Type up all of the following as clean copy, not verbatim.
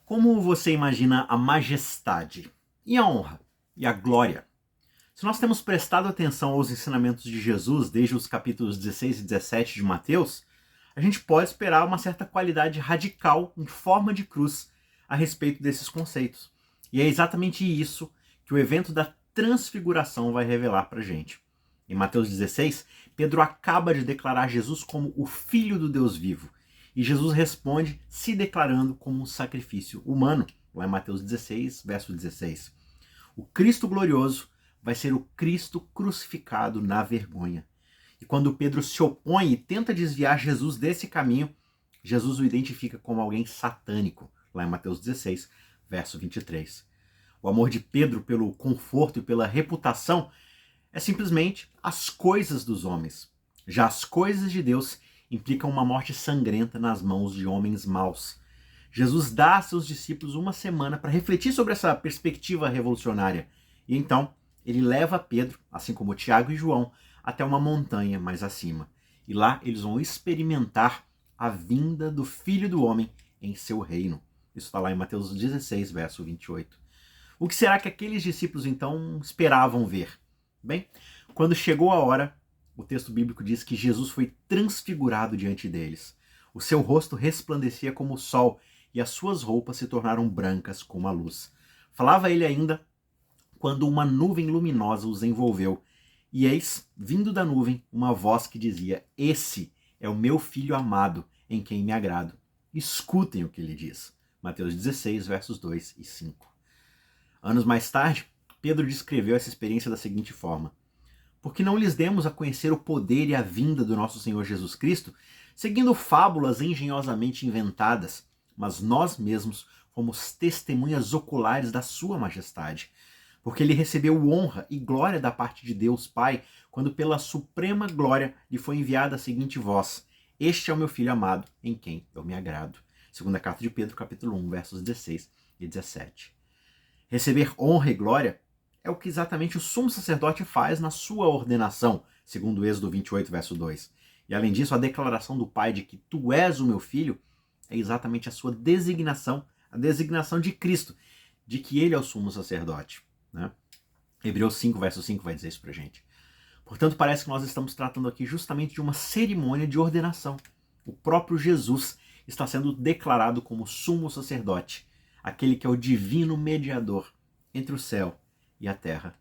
Como você imagina a majestade e a honra e a glória? Se nós temos prestado atenção aos ensinamentos de Jesus desde os capítulos 16 e 17 de Mateus, a gente pode esperar uma certa qualidade radical em forma de cruz a respeito desses conceitos. E é exatamente isso que o evento da transfiguração vai revelar para a gente. Em Mateus 16, Pedro acaba de declarar Jesus como o Filho do Deus vivo. E Jesus responde se declarando como um sacrifício humano, lá em Mateus 16, verso 16. O Cristo glorioso vai ser o Cristo crucificado na vergonha. E quando Pedro se opõe e tenta desviar Jesus desse caminho, Jesus o identifica como alguém satânico, lá em Mateus 16, verso 23. O amor de Pedro pelo conforto e pela reputação é simplesmente as coisas dos homens. Já as coisas de Deus implicam uma morte sangrenta nas mãos de homens maus. Jesus dá a seus discípulos uma semana para refletir sobre essa perspectiva revolucionária. E então, ele leva Pedro, assim como Tiago e João, até uma montanha mais acima. E lá eles vão experimentar a vinda do Filho do Homem em seu reino. Isso está lá em Mateus 16, verso 28. O que será que aqueles discípulos então esperavam ver? Bem, quando chegou a hora, o texto bíblico diz que Jesus foi transfigurado diante deles. O seu rosto resplandecia como o sol e as suas roupas se tornaram brancas como a luz. Falava ele ainda quando uma nuvem luminosa os envolveu. E eis, vindo da nuvem, uma voz que dizia: "Esse é o meu filho amado, em quem me agrado. Escutem o que ele diz." Mateus 16, versos 2 e 5. Anos mais tarde, Pedro descreveu essa experiência da seguinte forma: "Porque não lhes demos a conhecer o poder e a vinda do nosso Senhor Jesus Cristo, seguindo fábulas engenhosamente inventadas, mas nós mesmos fomos testemunhas oculares da sua majestade. Porque ele recebeu honra e glória da parte de Deus Pai, quando pela suprema glória lhe foi enviada a seguinte voz: Este é o meu filho amado, em quem eu me agrado." Segunda carta de Pedro, capítulo 1, versos 16 e 17. Receber honra e glória é o que exatamente o sumo sacerdote faz na sua ordenação, segundo Êxodo 28, verso 2. E além disso, a declaração do Pai de que tu és o meu filho é exatamente a sua designação, a designação de Cristo, de que ele é o sumo sacerdote. Né? Hebreus 5, verso 5 vai dizer isso pra gente. Portanto, parece que nós estamos tratando aqui justamente de uma cerimônia de ordenação. O próprio Jesus está sendo declarado como sumo sacerdote, aquele que é o divino mediador entre o céu e a terra.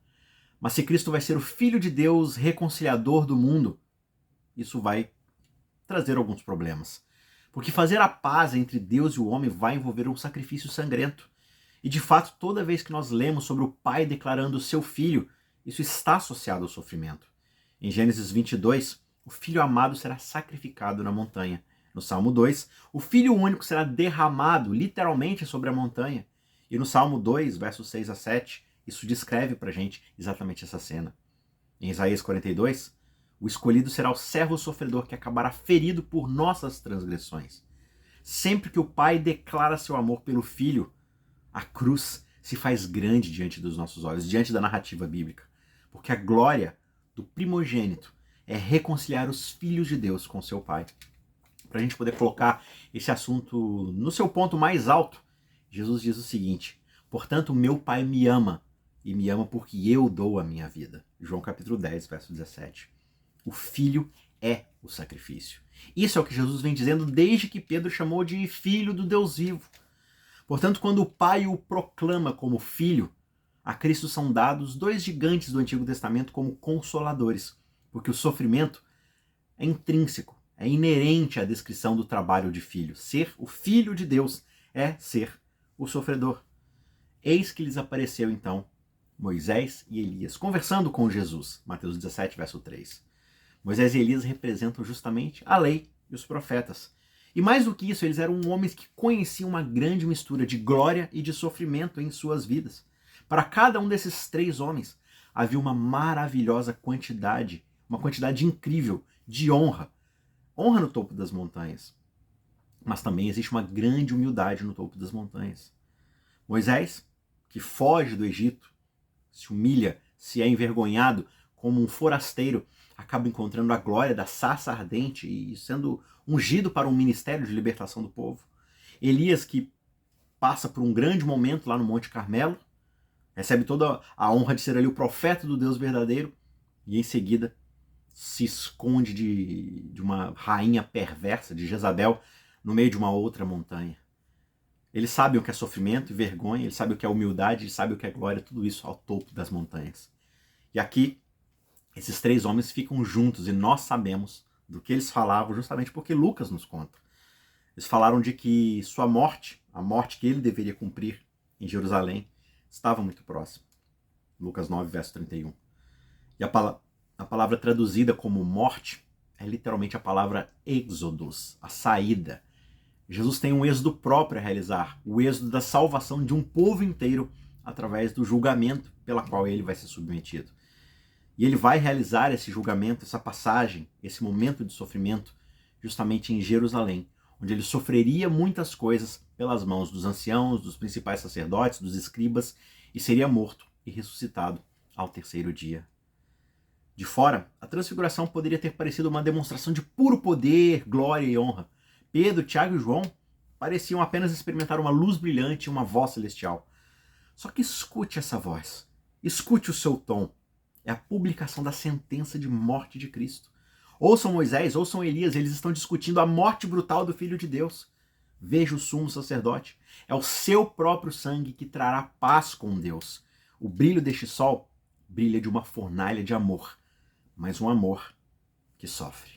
Mas se Cristo vai ser o Filho de Deus, reconciliador do mundo, isso vai trazer alguns problemas. Porque fazer a paz entre Deus e o homem vai envolver um sacrifício sangrento. E de fato, toda vez que nós lemos sobre o Pai declarando o seu Filho, isso está associado ao sofrimento. Em Gênesis 22, o Filho amado será sacrificado na montanha. No Salmo 2, o Filho único será derramado literalmente sobre a montanha. E no Salmo 2, versos 6 a 7, isso descreve pra gente exatamente essa cena. Em Isaías 42, o escolhido será o servo sofredor que acabará ferido por nossas transgressões. Sempre que o Pai declara seu amor pelo Filho, a cruz se faz grande diante dos nossos olhos, diante da narrativa bíblica. Porque a glória do primogênito é reconciliar os filhos de Deus com seu Pai. Para a gente poder colocar esse assunto no seu ponto mais alto, Jesus diz o seguinte: "Portanto, meu Pai me ama, e me ama porque eu dou a minha vida." João capítulo 10, verso 17. O Filho é o sacrifício. Isso é o que Jesus vem dizendo desde que Pedro chamou de Filho do Deus vivo. Portanto, quando o Pai o proclama como Filho, a Cristo são dados dois gigantes do Antigo Testamento como consoladores, porque o sofrimento é intrínseco, é inerente à descrição do trabalho de filho. Ser o Filho de Deus é ser o sofredor. Eis que lhes apareceu então Moisés e Elias, conversando com Jesus. Mateus 17, verso 3. Moisés e Elias representam justamente a lei e os profetas. E mais do que isso, eles eram homens que conheciam uma grande mistura de glória e de sofrimento em suas vidas. Para cada um desses três homens, havia uma maravilhosa quantidade, uma quantidade incrível de honra. Honra no topo das montanhas. Mas também existe uma grande humildade no topo das montanhas. Moisés, que foge do Egito, se humilha, se é envergonhado como um forasteiro, acaba encontrando a glória da sarça ardente e sendo ungido para um ministério de libertação do povo. Elias, que passa por um grande momento lá no Monte Carmelo, recebe toda a honra de ser ali o profeta do Deus verdadeiro, e em seguida se esconde de uma rainha perversa, de Jezabel, no meio de uma outra montanha. Eles sabem o que é sofrimento e vergonha, eles sabem o que é humildade, eles sabem o que é glória, tudo isso ao topo das montanhas. E aqui, esses três homens ficam juntos e nós sabemos do que eles falavam justamente porque Lucas nos conta. Eles falaram de que sua morte, a morte que ele deveria cumprir em Jerusalém, estava muito próxima. Lucas 9, verso 31. E a palavra traduzida como morte é literalmente a palavra êxodos, a saída. Jesus tem um êxodo próprio a realizar, o êxodo da salvação de um povo inteiro através do julgamento pela qual ele vai ser submetido. E ele vai realizar esse julgamento, essa passagem, esse momento de sofrimento, justamente em Jerusalém, onde ele sofreria muitas coisas pelas mãos dos anciãos, dos principais sacerdotes, dos escribas, e seria morto e ressuscitado ao terceiro dia. De fora, a transfiguração poderia ter parecido uma demonstração de puro poder, glória e honra. Pedro, Tiago e João pareciam apenas experimentar uma luz brilhante e uma voz celestial. Só que escute essa voz, escute o seu tom. É a publicação da sentença de morte de Cristo. Ouçam Moisés, ouçam Elias, eles estão discutindo a morte brutal do Filho de Deus. Veja o sumo sacerdote. É o seu próprio sangue que trará paz com Deus. O brilho deste sol brilha de uma fornalha de amor, mas um amor que sofre.